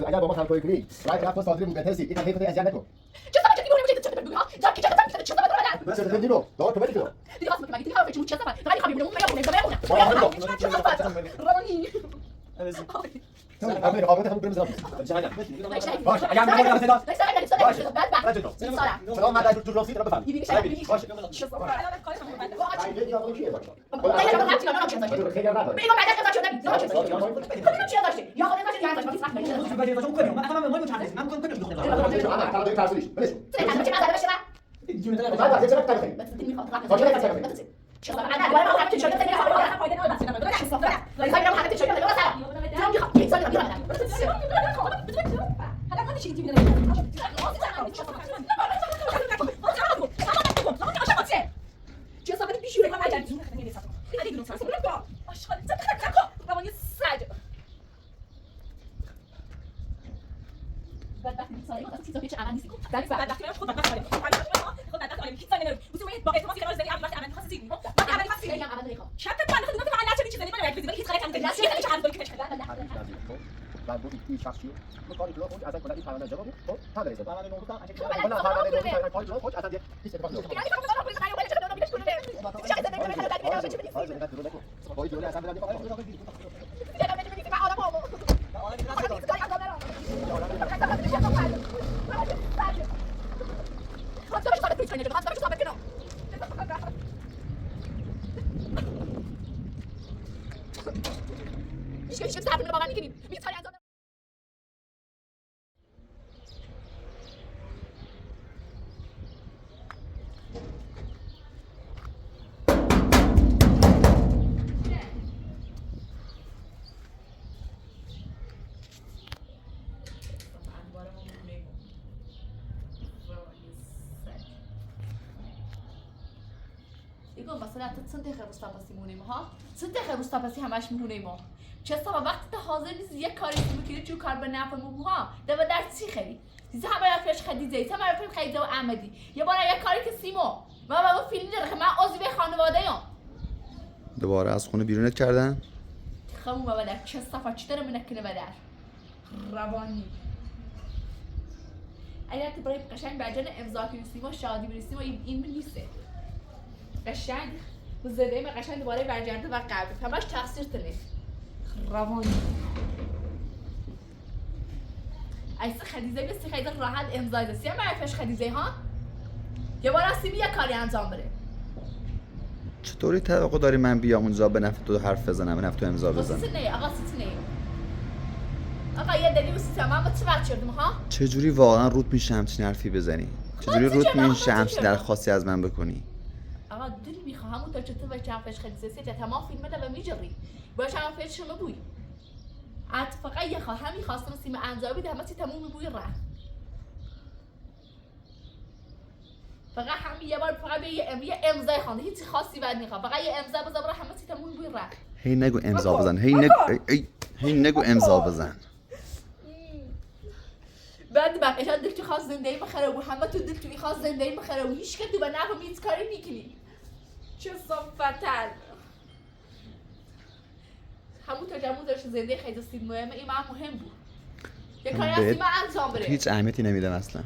اگر با ما همکاری کنی رای طرف صادری بود بهتره این حرکت از جنت کن مثلا تا چند دقیقه روستا پسی مونیم ها؟ چند دقیقه روستا پسی همش میمونیم ها؟ چه سبب وقتی تا حاضر نیست یک کاری میکنی چون کار به نفع مو ها؟ دو در چی خیلی؟ دیگه همه رفیقش خدیجه، همه رفیق خدیجه و احمدی. یه بار یک کاری که سیمو ما با فیلم داره که من عضو خانواده ام. دوباره از خونه بیرونت کردن؟ خمو ما بدر چه صفا چی داره منکنه بدر؟ روانی. اگر تو برای قشنگ برجن امضا کنی سیمو شادی برسیم و این نیسته. قشنگ و زده ما قشنگ دوباره برگرده و قبل همش تقصیر تنه روانی ایسا خدیجه بیستی خیلی راحت امضای دستی هم معرفش خدیجه ها یه بار هستیم یه کاری انجام بره چطوری توقع داری من بیام اونجا به نفع تو حرف بزنم به نفع تو امضا بزنم آقا سیتی آقا یه دلیل و سیتی ما چه وقت شدیم ها چجوری واقعا رود میشه همچین حرفی بزنی چجوری رود میشه همچین درخواستی از من بکنی آقا دلی میخوام همون تا چطور بچه حرفش خدیجه سیتی تمام فیلم ده و میجری باش هم فیلم شما بوی فقط یه همین خواستم سیم انجام بده همه چی تموم بوی رفت فقط همین یه بار فقط به یه امضای خوانده هیچ خاصی بعد میخوام فقط یه امضا بذار برای همه چی تموم بوی رفت هی نگو امضا بزن هی نگو امضا بزن بعد بقیشان دل تو خواست زندگی بخره و همه تو دل تو میخواست زندگی بخره و هیچ که تو به نفع میز کاری میکنی چه صفتل همون تجمع داشت زنده خیلی سید مهمه این مهم بود یه کاری هستی من انجام بره هیچ اهمیتی نمیدم اصلا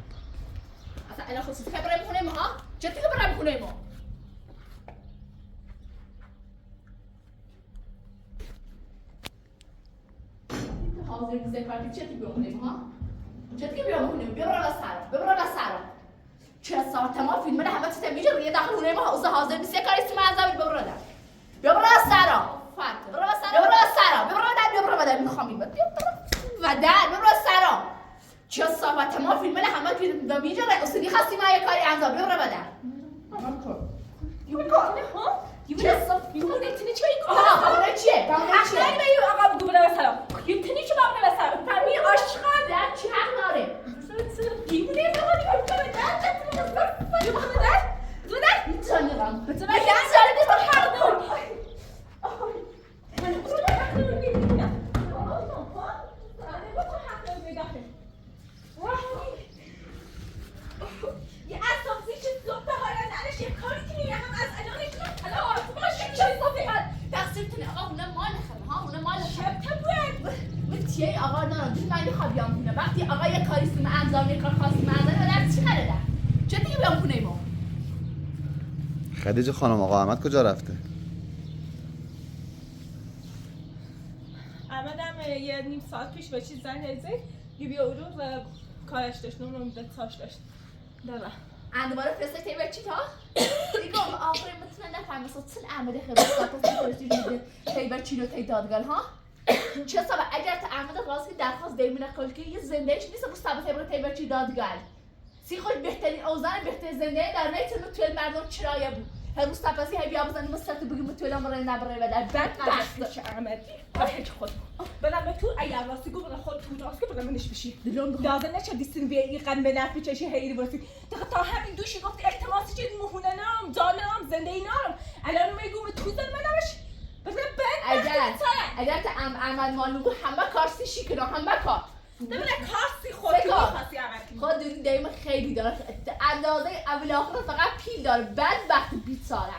الان خصوصی که برای میخونه ما ها؟ چطور که برای میخونه ما؟ حاضر نیزه کارتی چطور بیامونه ما ها؟ چطور که بیامونه ما؟ ببرا سرا چه ساعت ما فیلم همه چیز میشه روی داخل خونه ما حاضر نیست یه کاری هستی من انجام ببرا سرا ببرا بدر میخوام بدر ببرا سرا چه صحبت ما فیلم همه که دمیجه رئیسی خاصی ما یه کاری انجام ببرا بدر چه صحبت میتونی چه کاری چیه آقا بگو بده سلام میتونی چه بابا سلام فهمی عاشقان در چی حق داره دیوونه من میخوام بیام خونه وقتی آقا یه کاری سیم انجام یه کار خاصی انجام و چی خریدن چه دیگه بیام خونه ما خدیجه خانم آقا احمد کجا رفته؟ احمدم یه نیم ساعت پیش به چیز زنگ زد بیا اون رو کارش داشت اون رو میداد ساش داشت دارم دوباره فرسته تیبر چی تا؟ دیگه آخری مطمئن نفهم مثلا چون احمد خیلی ساعت فرستی میده تیبر چی رو تی دادگال ها؟ چه سبب اگر تا احمد راستی درخواست دیمونه کل که یه زندگیش نیست بس سبب تیبر چی دادگال سی خود بهترین اوزان بهترین زندگی در نیت متول مردم چرایه بود هر روز تپسی هی بیا بزنیم مستقیم بگیم متول امر نبره و در بعد بخت احمد هیچ خود بدم به تو اگر راستی گفت خود تو راست که بدم منش بشی لازم نشه دیستین بیا این قدم به نفع چشی هیری برسی تا همین دوشی گفت التماسی چه مهونه نام جانم زندگی نام الان میگم تو زن منمش اگر تا احمد مالوگو همه کارسی شیکنا همه کار نمی‌دونم کارسی خودی می‌خواستی عمل خود دونی دایم خیلی داره اندازه اول آخر فقط پیل داره بعد وقتی بیت ساله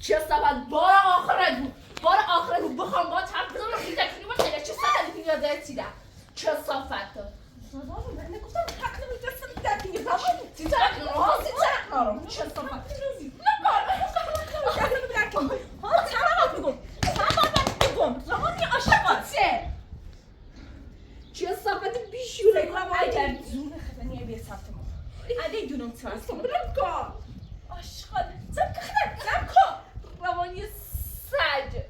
چه سبب بار آخرت بود بخوام با ترک بزنم رو بیده کنی باشه چه سبب دیگه یاده چیدم چه صافت من نگفتم حق نمی‌دستم در دیگه زمان سی ترک نارم چه صافت چه صافت بیشوره اگر زون خدنیه بیر سمت ما اگه دونم تو هستم برم کن آشقال زم کن روانی سج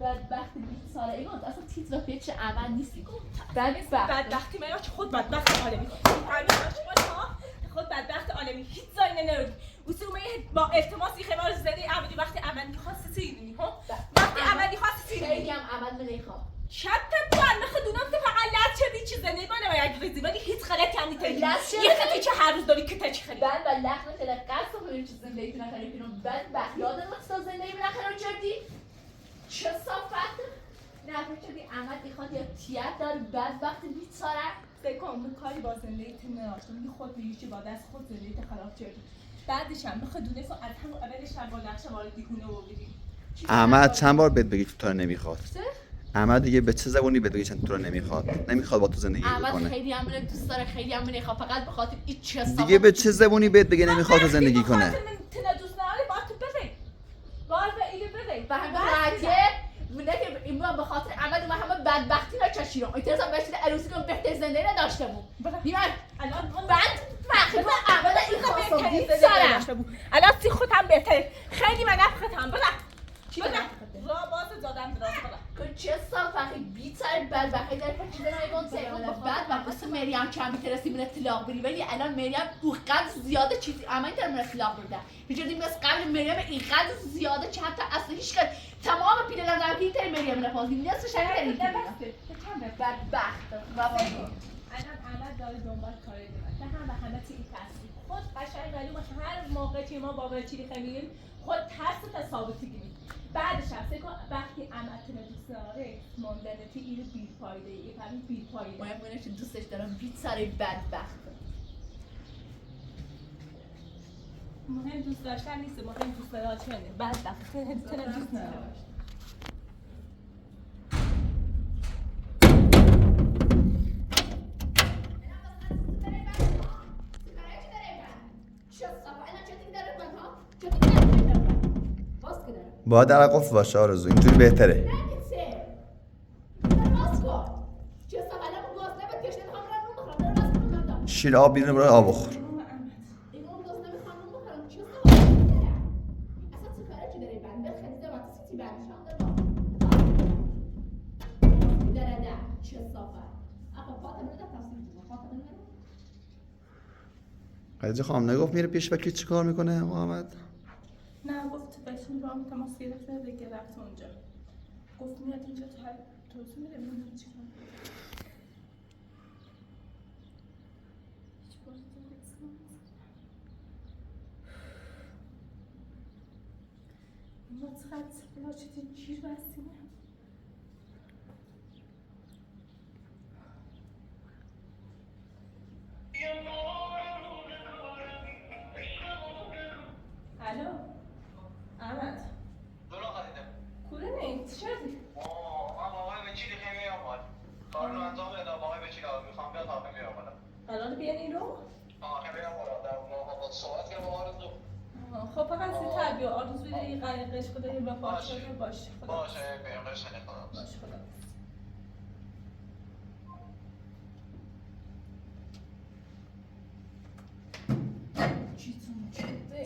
بدبخت 20 ساله ایمان اصلا تیتر پیچ عمل نیستی بدبختی من چه خود بدبخت عالمی خود بدبخت عالمی هیچ زاینه نرودی اصولا با التماسی خبر زدی عملی وقتی عملی خواستی سیدنی ها وقتی عملی خواستی سیدنی خیلی هم عمل نمیخوام شبت تو نخدونم تو فقط لات شدی چیز نمیمونه و یک ریزی ولی هیچ غلطی هم نیست یه خطی چه هر روز داری که چی خری بعد و لخت خیلی قصد کنیم چیز زندگی نخری کنم بدبخت یادم وقتا زندگی نخری چردی چه صافت نفر چردی عمل میخواد یا تیت دار بدبخت بیچاره بکن کاری با زندگی تو نداشتم میگه خود بیشی با دست خود زندگی خراب کردی بعدش هم بخواد دونه از همون اولش هم با نقشه وارد دیگونه بودیم احمد چند بار بهت بگی تو رو نمیخواد احمد دیگه به چه زبونی بهت بگی تو رو نمیخواد با تو زندگی احمد بکنه خیلی هم دوست داره خیلی هم نمیخواد فقط به خاطر این چه صافت دیگه به چه زبونی بهت بگه نمیخواد تو زندگی کنه من دوست نداری با تو بزن باید به اینو بزن به همین راحتیه منه که این به خاطر عمل من همه بدبختی را چشیرم ایترزم بشید عروسی کنم بهتر زندگی نداشته بود نیمه بعد مخیبه عمل این خواستم دید سرم الان سی خودم بهتره خیلی من نفختم بزن را باز دادم که چه صافحی بیتر بدبختی در پر چیزا نمیگم بعد وقتی مریم چند بیترسی من اطلاق بری ولی الان مریم اوقات زیاده چیزی عملی در من اطلاق برده بیچاره مثل قبل مریم اینقدر زیاده چه حتی اصلا هیچ کس تمام پیلان در تر مریم نپازی نصفش همین بدبخت الان عمل داره دنبال کاری دیگه که هم به همه چی تصدیق خود قشنگ معلومه هر موقع که ما با چیزی خمیریم خود ترس ثابتی گیریم بعدش هم کن وقتی عملتون دوست داره ماندنتی اینو بی‌فایده یه کمی بی‌فایده باید بگم که دوستش دارم بیت سر بدبخت مهم دوست داشتن نیست مهم دوست داشتنه بدبخت تنم دوست نداشت باید در قفل باشه آرزو اینجوری بهتره شیر آب بیرون برای آب بخور خدیجه خانم نگفت میره پیش وکیل چی کار میکنه محمد؟ نه گفت بهشون راه تماس گرفته دیگه رفت اونجا گفت میاد اینجا تا توضیح میده ببینم چی کنم ما چقدر چیزی جیر بستیم الان بیارین رو؟ همینم مرادم با صحبت کنم با آرزو. خب فقط سی تربیه آرزو بیاری قش کنیم و فاش کنیم باشه باشه بیام قشنگ کنم. باشه خدا. چیتون چیده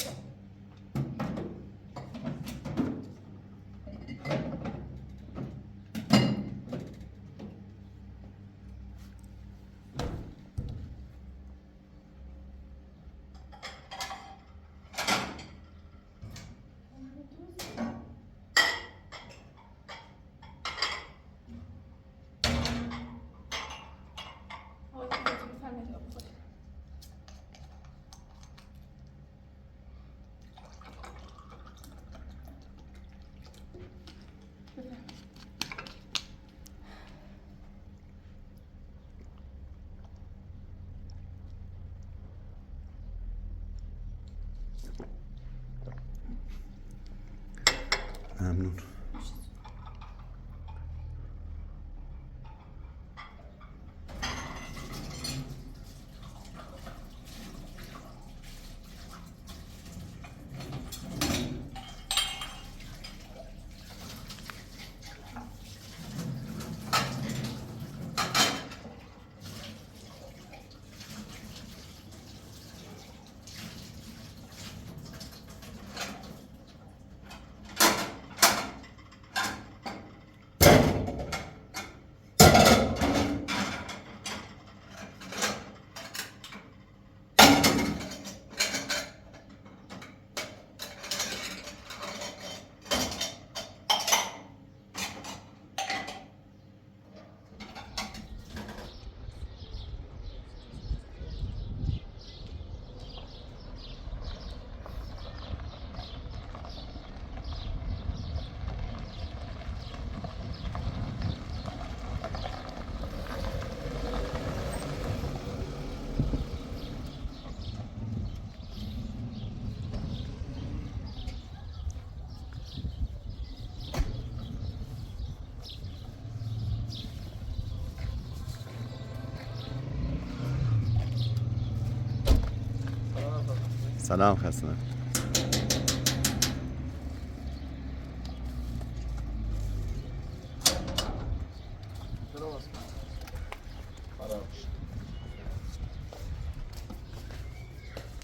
ممنون. سلام خسته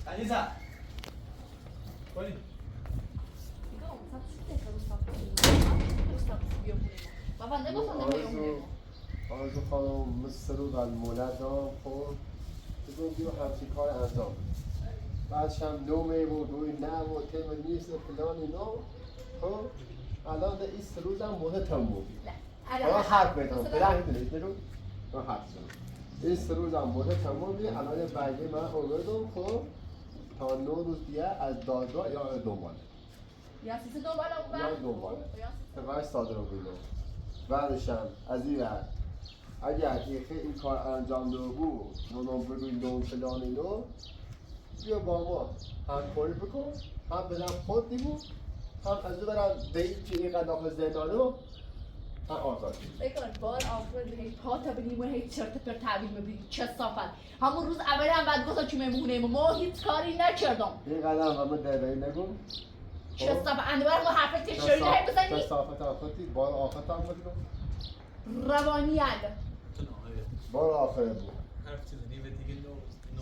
علیزا بریم. بابا نگفتم نمیام. آرزو خانم مثل رو و مولدام خب بگو بیا همچین کار انجام بعدش هم نومه و روی نه و تم نیست فلان اینا خب الان ده این 3 روز هم مورد تموم بودی من حرف بدم فلان میدونید برو من حرف زنم این 3 روز هم مورد تموم بودی الان یه برگه من آوردم خب تا 9 روز دیگه از دادگاه یا دنباله یا سیسه دنباله یا دنباله فقط صادر رو بیدم بعدش هم از این ور اگر این کار انجام داده بود نونم بگوی نون فلان اینو بیا با ما همکاری بکن هم بدم خود دیمون هم از اون برم دهید که اینقدر داخل زندانو هم آزاد بکن بار آفرد هی پا تا بینیم و هی چرت پر تحویل میبینی چه صافت همون روز اول هم بعد گفتم که میمونیم ما هیچ کاری نکردم اینقدر هم همه دروی نگو چه صافت اندوار ما حرف تشوری نه چه بزنی صافت هم خودی بار آخرت هم خودی روانی هد بار آخره بود حرف چیزی و دیگه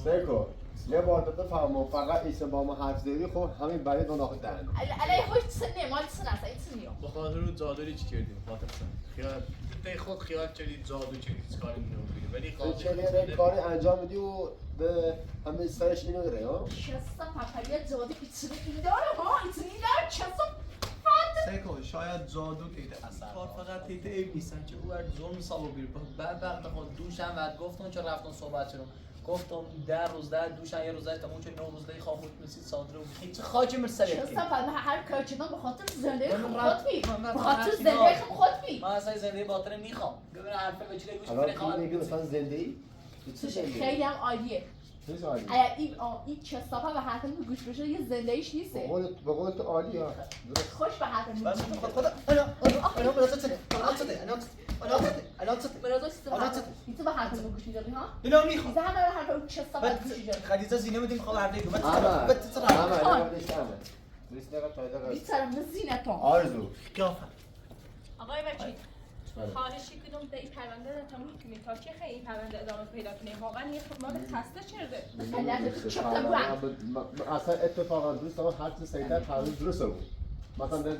سیکو یه بار داده فهمم فقط ایسه با ما حرف زدی خب همین برای دو ناخد دهن علیه خوش سنه مال سنه است این سنیو بخاطر رو جادوری چی کردیم خاطر سن خیال به خود خیال کردی جادو چه کاری نمی‌کنی ولی تو خاطر چه کاری انجام میدی و به همه سرش اینو داره ها چه صافت یه جادی ایتونی این داره ها ایتونی داره چه صافت سیکو شاید جادو که اثر کار فقط تیت ایب نیستن که او ظلم صاحب بیر بعد وقت خود دوشم بعد گفتن که رفتن صحبت چرا گفتم 10 روز ده دوشم یه روز داشتم اون که 9 روز دی خواب میسید صادره و هیچ خاکی مرسل چه صافت من هر کار چیدم به خاطر زندگی من خود بی من به خاطر حرفی زندگی دارم. خود بی من اصلا زندگی باطن میخوام ببین حرف به چیزی گوش الان میکنه تو میگی خواهد مثلا زنده ای؟ چه زنده ای؟ خیلی هم عالیه چه عالی؟ اگر این کسافه و حرف که گوش بشه یه زندگیش نیسته به قول تو عالی ها خوش به حرف بس میگه خدا انا برات الان چه برادر سیستم حالا چه؟ تو به حرف گوش میدادی ها اینا میخوام زه همه حرف اون چه صحبت گوش میدادی خدیجه زینه میدیم خب هر دیگه اما بتترا اما نمیدیش اما نیست نگاه تایده بی سرم زینتون آرزو قیافه آقای وکیل بله. خواهشی کنم در این پرونده رو تموم کنید تا چه خیلی این پرونده ادامه پیدا کنه واقعا یه خود مال خسته شده اصلا اتفاقا دوست دارم هر چیز سریعتر پرونده درست بود مثلا اگه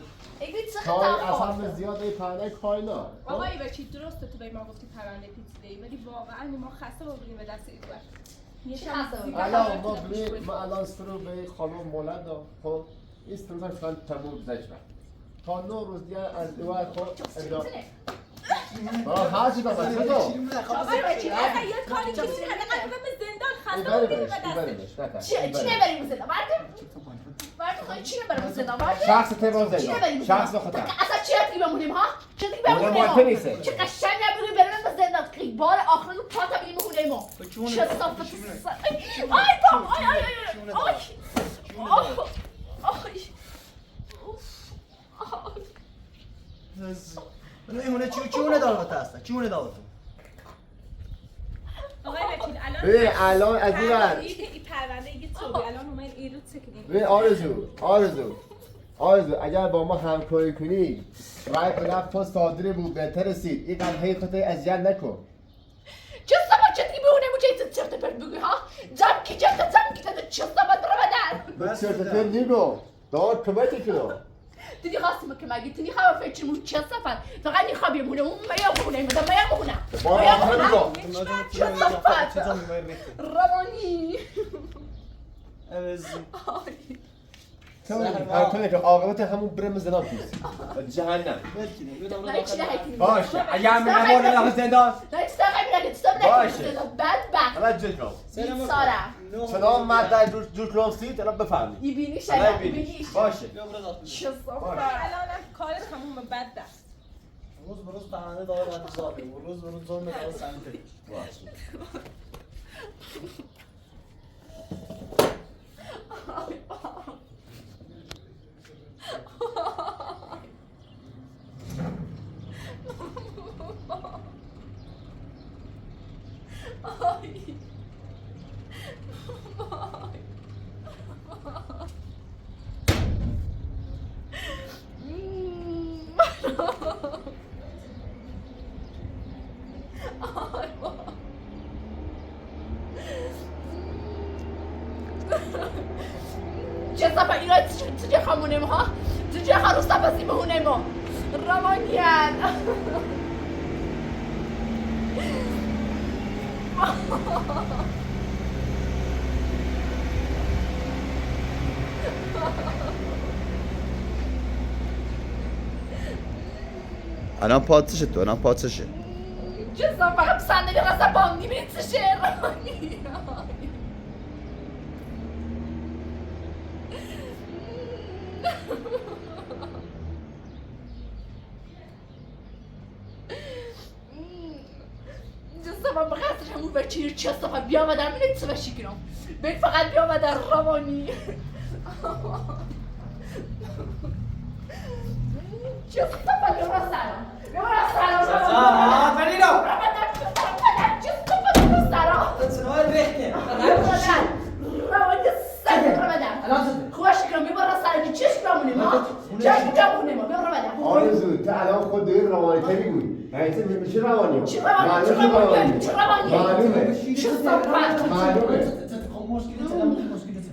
چه کاری خطا اصلا زیاد این پرونده کاری نه آقای وکیل درسته تو به ما گفتی پرونده پیچیده‌ای ولی واقعا ما خسته بودیم به دست این وقت چه خسته بودی؟ الان ما الان استرو به خانم مولد خب این استرو هم شاید تموم زجبه تا 9 روز دیگه از دوای خود ادامه هر چی بابا چطور؟ آقای وکیل اصلا یه کاری که این همه قدم به زندان خسته بودیم به دست چی نبریم زندان وارد خواهی چی نبریم زندان وارد شخص تبا چی زندان نبریم شخص بخطر اصلا چی رفتی بمونیم ها؟ چه دیگه بمونیم اون مالته نیسته. چه قشنگ نبودیم بریم به زندان که بار آخر رو پا تبینیم بمونیم ما چه صافت سر آی بام آی آی آی آی اینونه چونه دعوت هست چونه دعوت آقای وکیل الان از این ور این پرونده یه توبه الان اومد این رو چکنیم ببین آرزو اگر با ما همکاری کنی رای کنم تو صادره بود بهتر رسید این قدر خودت اذیت نکن چه صبح چه دیگه بمونیم و چه چرت پرت بگوی ها جمع کی چه صبح رو بدن به چرت پرت نگو دار کمکی کنم دیدی خواستم که مگی تنی خبر فکر مون چه صفت فقط این خوابی مونه اون میا مونه چه صفت روانی تو که عاقبت همون برم زندان پیست جهنم باشه اگر من نمارم رفت زندان نه باشه بدبخت الان جلو بیسارم چنان مرد در جور کلاسید الان بفهمی یبینی باشه چه صفت الانم کار تموم بد دست روز بروز پرنده داره باید زاده و روز بروز زن داره سنته چه صفحه اینا چه خمونیم ها چه خروس تفاسی بهونیم ها روانیان الان پادسشه تو الان پادسشه چه صفحه صندلی قصد بام میبینید چه شعر روانی من بخاطر همون بچه چه صفحه بیامدن میدید چه بشی کنم بین فقط بیامدن روانی چه صفحه بیامدن سلام سلام فريدة چه صفحه بیامدن سلام سنوات ريحتي روانی سر رمضان خوش کنم بیبارا سر چشم بمونیم ها چشم بمونیم ها بیام رمضان آرزو تو الان خود داری روانی تری گوی یعنی میشه روانی چه روانی معلومه چه صفحه معلومه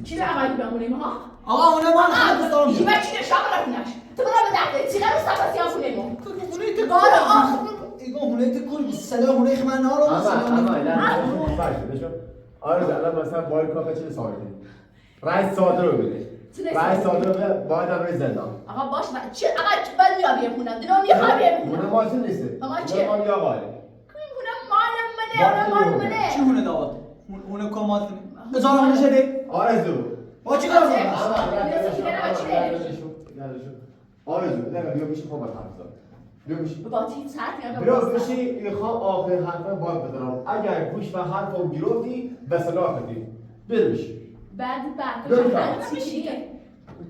چی روانی بمونیم ها آقا اونه ما خیلی دارم این بچه نشام رفنش تو برا به دقیقه چی نرو صفحه بمونیم بارا آخر ایگو هونه کل سلام هونه خمن ها رو آرزو الان مثلا باید کافه چه سالی رئیس صادر رو بده رئیس صادر رو بده باید هم روی زندان آقا باش چه آقا من میابیم هونم دیدم میخوابیم هونه ماشین نیسته آقا چیه؟ هونه مال یا باله هونم مالم منه چی هونه دعوت هونه کمات ازار هونه شده آرزو با چی کار کنم آرزو نه بیا میشه خواهم حرف زد بیا میشه با تیم ساعت بیا بشی میخوام آخر حرفه باید بزنم اگر گوش و حرفم گرفتی به صلاح خدی بیا بشی بعد بفهم. چی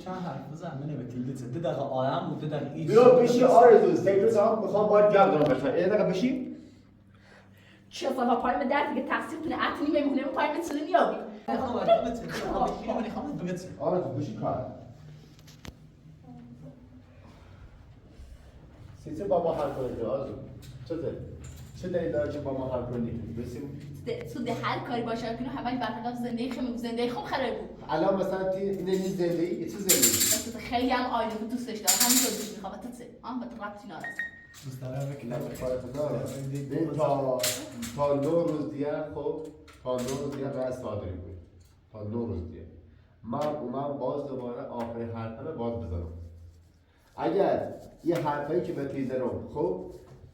چند حرف بزن من نمیتونی ده دقیقه آدم بود 2 دقیقه این بیا بشی آرزو سیکرت ها میخوام باید گپ دارم باشم یه دقیقه بشی چه صفا پای من درد دیگه تقصیر کنه عطلی میمونه پای من چلی نیابی آرزو بشی کار سیسه با ما حل کنید آرزو چه دلیل داره که با ما حل کنید بسیم سود هر کاری باشه کنه همش برخلاف زندگی خوب خراب بود الان مثلا این زندگی چه زندگی مثلا خیلی هم عالی بود دوستش دارم همینطور دوست میخوام تو چه به ربطی نداره دوست دارم که ببین تا 9 روز دیگه خب تا 9 روز دیگه رأی صادری بود تا 9 روز دیگه من اومم باز دوباره آخرین حرفمه باز بزنم اگر یه حرفایی که به تیزرم خب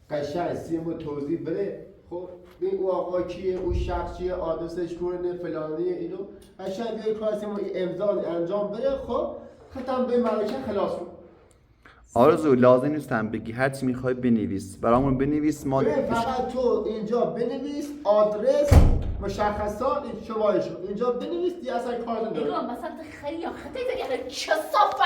قشنگ سیمو توضیح بده خب ببین او آقا کیه او شخص چیه آدرسش کنه فلانی اینو قشنگ بیای کار سیمو امضا انجام بده خب ختم به ملکه خلاص شد آرزو لازم نیست هم بگی هر چی میخوای بنویس برامون بنویس ما فقط تو اینجا بنویس آدرس مشخصات این شمارش اینجا بنویس دیگه اصلا کار نداره نگاه مثلا خیلی خطایی دیگه کثافت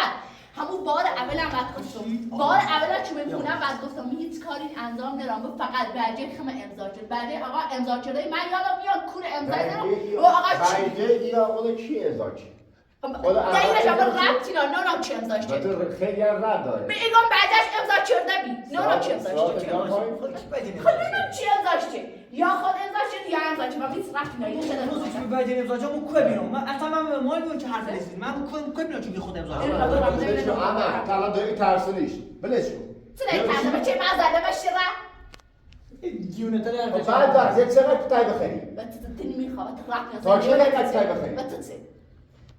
همون بار اول هم بعد گفتم بار اول که میمونم بعد گفتم من هیچ کاری انجام نمیدم فقط برجه خم امضا شد بعد آقا امضا شده من یادم میاد کور امضا دادم و آقا چی برجه یا خود کی امضا کی دقیقاً شما ربطی نه چی امضا شد خیلی رد داره میگم بعدش امضا کرده بی نه چی امضا شد خب چی امضا شد یا خود امضا شد یا امضا شد من هیچ ربطی نداره روزی که بعد امضا جا مو بیرون من اصلا من ما میون چه حرف نیست من کو بیرون چون خود امضا بلش کن اما تا داری ترسونیش بلش کن چه نمی‌تونم چه مزاله باشه را دیونه تر حرف بعد وقت یک چقدر تو تای بخری تنی میخواد رفت تا چه وقت تای بخری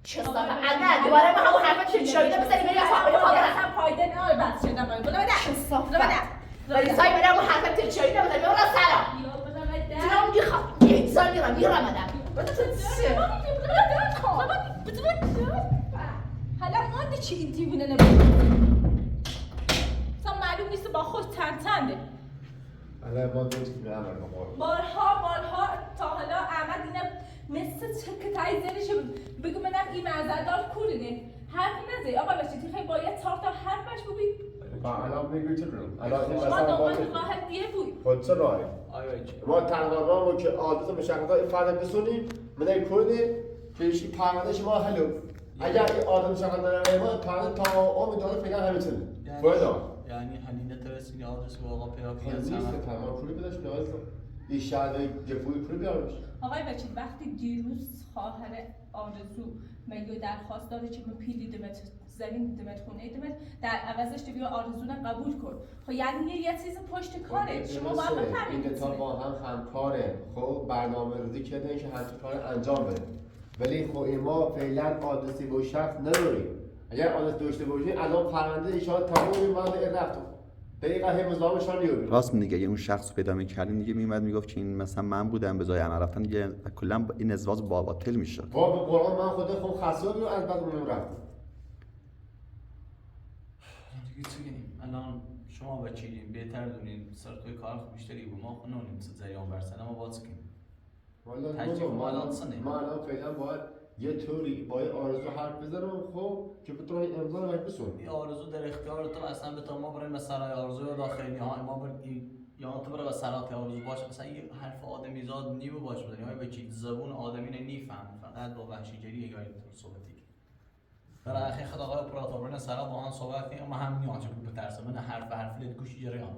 چه صفا انا دوباره ما همون حرف تلشایی بزنیم بریم اصلا فایده نداره بس شدم بله بده چه صفا ولی سای بریم همون حرف تلشایی بزنیم بریم سلام جناب میخوام یه سال میرم حالا مانده چی این دیوونه نبود اصلا معلوم نیست با خود تنده الان ما دوست میرم بارها تا حالا احمد اینه مثل چه تایی زنش بگو منم این معزدار کورینه حرفی نزدی آقا بشید خیلی باید 4 تا حرفش بگی الان میگوی چه کنم الان این ما مثلا داماد قاهر دیه بود خود چه راهی آیا چی ما تنها راهو که آدرس مشخصات این فرد بسونیم من کنیم که ایشی پروندهش ما حلو اگر این آدرس مشخصات نداره ما پرونده تا عمر داره فعلا همه چیزه یعنی همین نترسید آدرس و آقا پیدا خیلی کنید نیست تمام پولی بدش نیاز این شهر جفوی پولی بیارمش آقای بچید وقتی دیروز خواهر آرزو میگه درخواست داره که من پیلی دمت زمین دمت خونه دمت در عوضش تو بیا آرزو قبول کن خب یعنی یه چیز پشت کاره شما باید بفهمید این تا با هم همکاره خب برنامه ریزی کرده که هر کار انجام بده ولی خب ما فعلا آدرسی با شخص نداریم اگر آدرس داشته باشیم الان پرونده ایشان تمام من رفتم دقیقا هم مزامشان نیومد راست میگه اگه اون شخص رو پیدا می‌کردیم دیگه میومد میگفت که این مثلا من بودم به جای من رفتن دیگه کلا این ازدواج باطل میشد با به قرآن من خود خسته رو از بعد اونم رفتم دیگه چی بگیم الان شما بچه‌ین بهتر دونین سر توی کار بیشتری بود ما خونونیم زیان برسن اما باز کنیم ما الان فعلا باید یه طوری با آرزو حرف بزنم خب که بتونی امضا رو بسون این آرزو در اختیار تو اصلا به تو ما بریم به سرای آرزو داخلی ها ما بریم یا تو برای به سرات آرزو باش مثلا یه حرف آدمی زاد نیو باش بدن یا به چی زبون آدمی نمیفهم فقط با وحشیگری یا این صحبتی برای اخی خدا آقای اپراتور سرا با هم صحبت کنیم ما هم میان چه به ترس من حرف لید گوشی جریان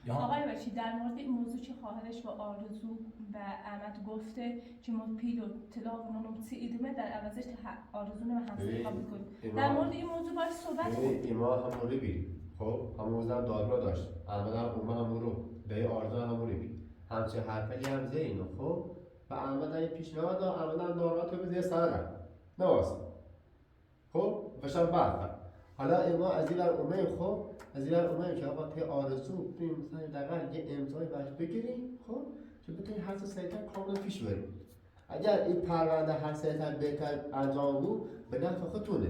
آقای بچی در مورد این موضوع که خواهرش با آرزو و احمد گفته که ما پیلو طلا و نونم ایدمه در عوضش آرزو رو همسایه قبول کنیم در مورد این موضوع باید صحبت کنیم ایما همون رو بی خب همون روز هم دادگاه داشت احمد هم اومه همون رو به آرزو همون رو بی همچه حرفی هم زه اینو خب و احمد هم پیشنهاد داد احمد هم ناراحت بود زیر سر رفت نواسه خب بشم بعد حالا ایما از این اومه خب از این اومه که آقا ته آرزو بتونیم مثلا دقیقا یه امضای باش بگیریم خب که بتونیم هر سریعتر کاملا پیش بریم اگر این پرونده هر سریعتر بهتر انجام بود به نفع خودتونه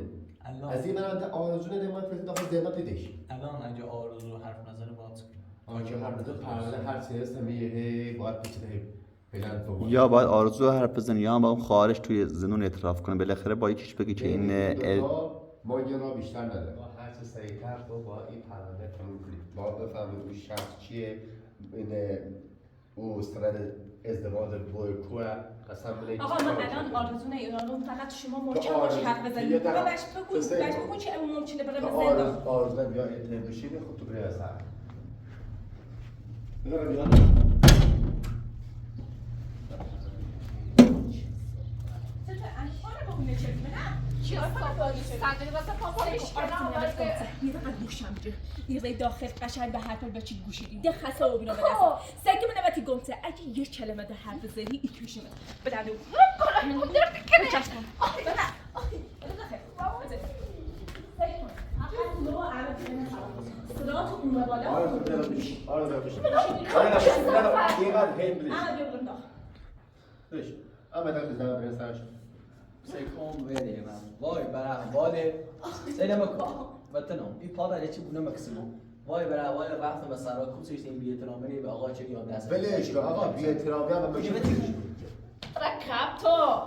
از این برنده آرزو نده ما فرست داخل زندان دیدش الان اگه آرزو حرف نظر باز کنیم آنچه حرف نظر پرونده هر سریعتر میگه باید بچه یا باید آرزو حرف بزنه یا هم با اون خواهرش توی زنون اعتراف کنه بالاخره با یکیش بگی که این ما یه راه بیشتر نداره ما هر چه سریعتر با این پرونده تموم کنیم با بفهمیم اون شخص چیه او سند ازدواج بوی کوه قسم بله آقا من الان آرزو ایرانو فقط شما محکم باشی حرف بزنید بهش بگو چه ممکنه بره به زندان آرزو بیا اتهم بشید خود تو بری از سر بیا یه داخل قشنگ به حرف بچی گوشیدی ده خسته و بینا به دست سگه من نباتی گمته اگه یه کلمه ده حرف زنی ای کشیمه بدنو سیکون ویدی من وای برای واده سیدم کن وطنم این پادر چی بونه مکسیموم وای برای وای رفتم به سرا کوچش این بی احترامی به آقا چه یاد دست بلش کن آقا بی احترامی هم بشه رکب تو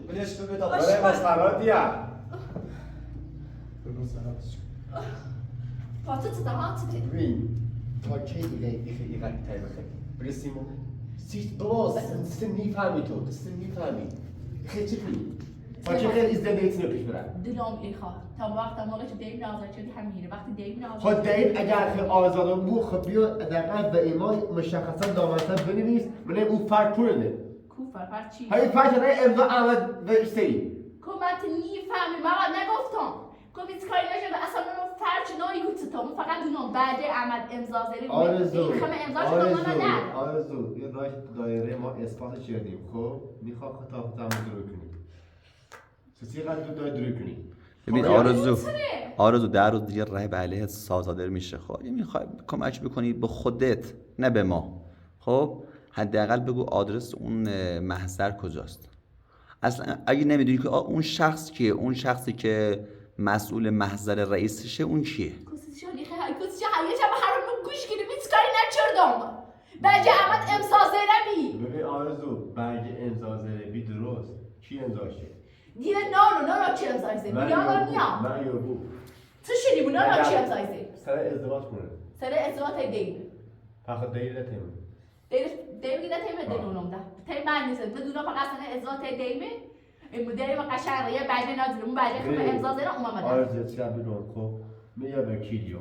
بلش کن بتا برای مسخره دیا پاتو ها ببین تا کی این تایمه برسیم سیت باز سیستم میفهمی تو سیستم میفهمی خیلی چی کنی تا چه خیلی ازدواجی رو پیش برن دلم ایخا تا وقت موقعی که دیم نازد شدی همینه وقتی دیم نازد خود دیم اگر خیلی آزادم بود خب بیا دقیقا به ایمان مشخصا دامنتر بنویس بله او فرق کنه کو فرق چی؟ های فرق نه امضا احمد به اشتری کمت نیفهمی مقاد نگفتم گفت کاری نشده اصلا من فرق نایی گفتم فقط دونم بعد احمد امضا زدی آرزو نه آرزو یه راه دایره ما اثبات کردیم خب میخوام خطاب درو کنیم چقدر درو کنیم ببین آرزو در روز دیگه رای به علیه صادر میشه خب یه میخوای کمک بکنی به خودت نه به ما خب حداقل بگو آدرس اون محضر کجاست اصلا اگه نمیدونی که اون شخص کیه اون شخصی که مسئول محضر رئیسشه اون کیه کسی گوش کنی بیت کاری نکردم بجه احمد امضا زدی ببین آرزو برگ امضا زدی درست کی امضاشه دیگه نه چی امضا زدی من یو بو تو شدی نه چی امضا زدی سر ازدواج کنه سر ازدواج دیم فقط دیر نتیم دیم گیده تیم دلونم ده تیم من نیست بدون فقط سر ازدواج دیمه این مدیر ما قشنگه یه بعد نازلمون بعد خب امضا زدن اومدن آرزو چرا بدون خب میگه به کیلیو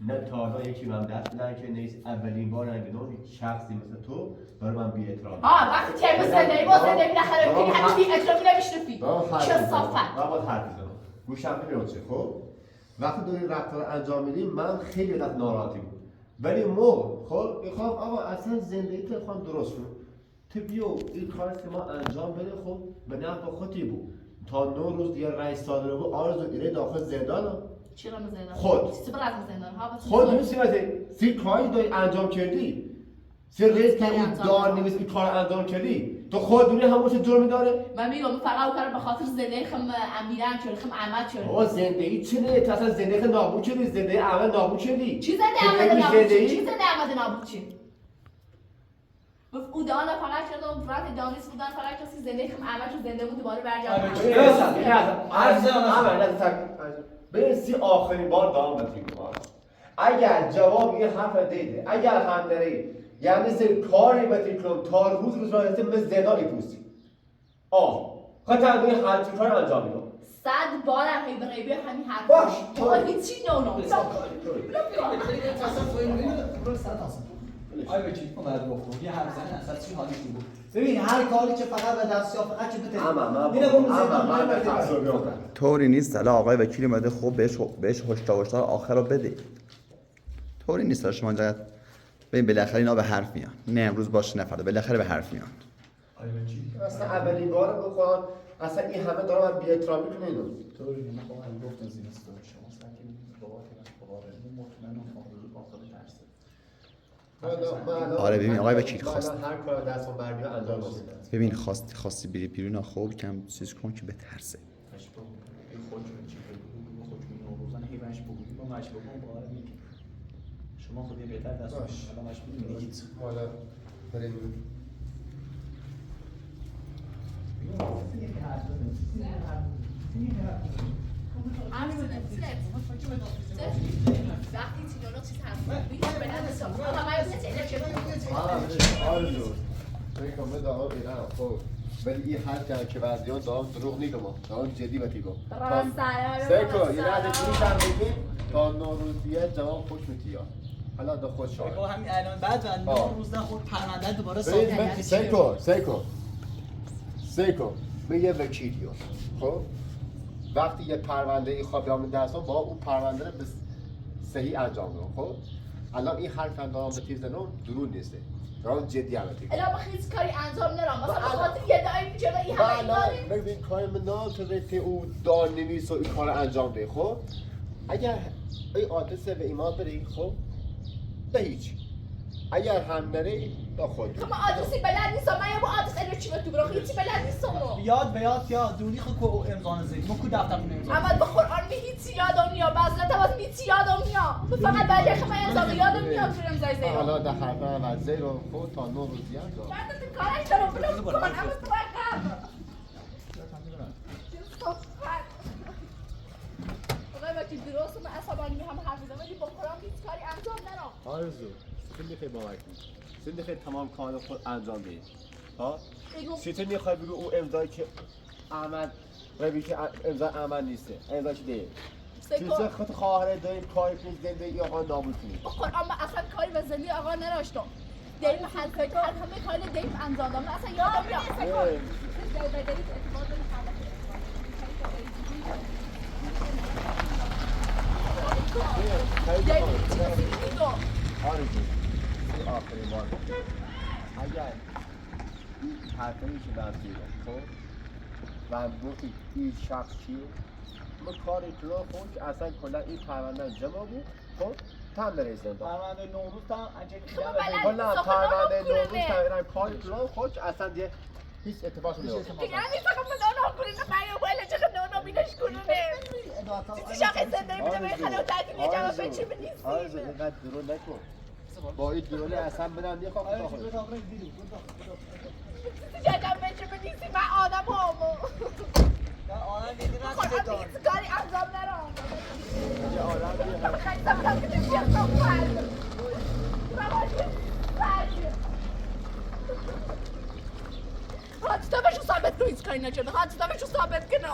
نه تا حالا یکی من دست بدن که نیست اولین بار انگنون شخصی مثل تو برای من بی احترام وقتی تیم زنده بالاخره کنی همین بی احترامی نمیشنفی چه صافت من باید حرف بزنم گوشم نمیاد چه خب وقتی داری رفتار انجام میدیم من خیلی ازت ناراحتی بود ولی خب میخوام آقا اصلا زندگی تو خواهم درست کنم تو بیو این کاری که ما انجام بده خب به نفع خودی بود تا 9 روز دیگه رئیس صادره بود آرزو ایره داخل زندان چرا زندان خود زندان ها خود نمیسی سی کاری داری انجام کردی سی رئیس که اون دار نمیست این کار انجام کردی تو خود دونی همون جرمی داره من میگم فقط اون کار به خاطر زندگی خم امیرم شد خم احمد شد آقا زندگی چه نه تو اصلا زندگی نابود شدی زندگی احمد نابود شدی چی زنده احمد نابود شد او دانا فقط شدم فرات دانیس بودن فقط کسی زندگی خم احمد شد زنده بود دوباره برگرد سی آخرین بار دام بتیم کنم اگر جواب یه حرف دیده اگر هم نری یعنی سر کاری بتیم کنم تا روز را هستیم به زندانی پوستی خواهد این حرفی کار انجام میدم 100 بار هم به غیبه همین حرف باش تو هیچی نونم آیا به چی اومد گفتم یه حرف زنی اصلا چی حالیش بود ببین هر کاری که فقط به دست یا فقط چه بده من طوری نیست حالا آقای وکیل اومده خب بهش هشدار آخر رو بده طوری نیست شما جای ببین بالاخره اینا به حرف میان نه امروز باشه نه فردا بالاخره به حرف میان آیا به چی اصلا اولین بار بخوام اصلا این همه دارم بی احترامی کنه اینو طوری نه خب من گفتم زیر استاد شما ساکن بابات من مطمئنم خواهد آخر ترسه آره ببین آقای وکیل خواست هر کار دستم بر بیاد انجام بدم ببین خواستی بری بیرون خوب کم چیز کن که بترسه شما خودی بهتر دست الان مشغول میگید حالا بریم وقتی تینونا چیز هست بیش بلند سا آقا من یه تیله چه آرزو توی کامل دارم بیرم خب ولی این حرف که وزیان دارم دروغ نگم دارم جدی بهت گم سیکو یه لحظه چیزی هم بگیم تا نوروزیه جواب خوش میتیا حالا دا خود شاید بگو همین الان بعد و 9 روز خود پرونده دوباره ثابت سیکو من یه وکیلیم خب وقتی یه پرونده ای خواب بیام دستم با اون پرونده رو به صحیح انجام بدم خب الان این حرف دارم به تیز زنم درون نیسته دارم جدی هم بگم الان خیلی کاری انجام نرم مثلا خاطر یه دایی جلو این همه بله ببین کار من تو رفته او دار نویس و این کار انجام ده خب اگر این آدرس به ایمان بری خب به هیچ اگر هم نری با خود تو ما آدرسی بلد نیستم من یه با آدرس الو چی تو برو هیچی بلد نیستم یاد به یاد دوری خود کو امضا نزدیک ما کو دفترمون امضا اما به قرآن می هیچی یادم نیا بعضی تا می هیچی یادم نیا فقط بعد که من امضا یادم میاد تو امضای زیرو حالا در حرف و زیرو خود تا 9 روزی هم دارم بعد تو کارش دارم بلو کن اما تو آقای وکیل درست من عصبانی هم حرف میزنم ولی با قرآن هیچ کاری انجام نرم آرزو سندی خیلی باور کنی سندی خیلی تمام کار خود انجام دهی ها چطور میخوای بگو او امضایی که احمد روی که امضای احمد نیسته امضاش ده چیزا خود خواهر داریم کاری کنید زندگی آقا نابود کنید با قرآن من اصلا کاری به زندگی آقا نداشتم دیم همه کاری دیم انجام دادم اصلا یادم میاد آرزو این آخرین بار اگر این حرفایی که من دیدم خب و گفتی این شخص چیه ما کار اطلاع خود که اصلا کلا این پرونده جمع بود خب تم بریزن پرونده نوروز تا انجام کلا پرونده نوروز تقریبا کار اطلاع خود که اصلا دیگه هیچ اتفاقی نمیفته دیگه همین فقط من اونها کنید من ولی چه اونها بینش کنونه چیزی شاقه زنده میده به خلو تاکید یه جواب به چی بنیسیم آرزو اینقدر درون نکن با این درونه اصلا بدم یه خواه جدم به چی بنیسیم من آدم همو آدم دیدی خدا هیچ کاری انجام نرم یه آدم خیلی سبتم که تشیختم فرد حتی بهشو ثابت کنو هیچ کاری نکرده حتی بهشو ثابت کنو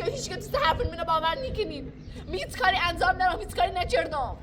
هیچ که تو حرفون منو باور نکنید هیچ کاری انجام نرم هیچ کاری نکردم